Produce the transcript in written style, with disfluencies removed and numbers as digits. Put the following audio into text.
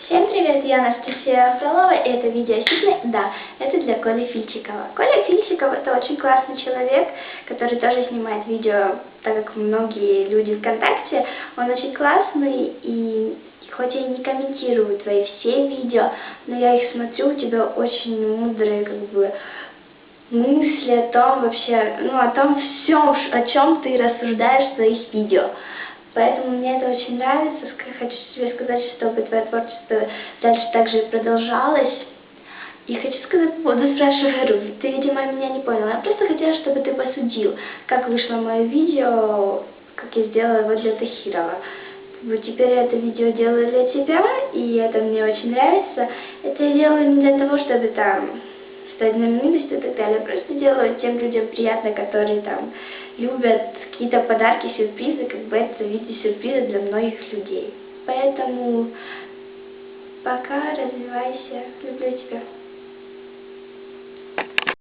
Всем привет, я Анастасия Фролова, и это видео Сиднey. Да, это для Коли Фильчикова. Коля Фильчиков — это очень классный человек, который тоже снимает видео, так как многие люди ВКонтакте. Он очень классный, и хоть я и не комментирую твои все видео, но я их смотрю, у тебя очень мудрые мысли о том вообще, о том всем, о чем ты рассуждаешь в своих видео. Поэтому мне это очень нравится. Хочу тебе сказать, чтобы твое творчество дальше также продолжалось. И хочу сказать по поводу спрашиваю, ты, видимо, меня не поняла. Я просто хотела, чтобы ты посудил, как вышло мое видео, как я сделала его для Тахирова. Теперь я это видео делаю для тебя, и это мне очень нравится. Это я делаю не для того, чтобы стать знаменитостью и так далее. Я просто делаю тем людям приятно, которые любят какие-то подарки, сюрпризы, это в виде сюрприза для многих людей. Поэтому пока, развивайся, люблю тебя.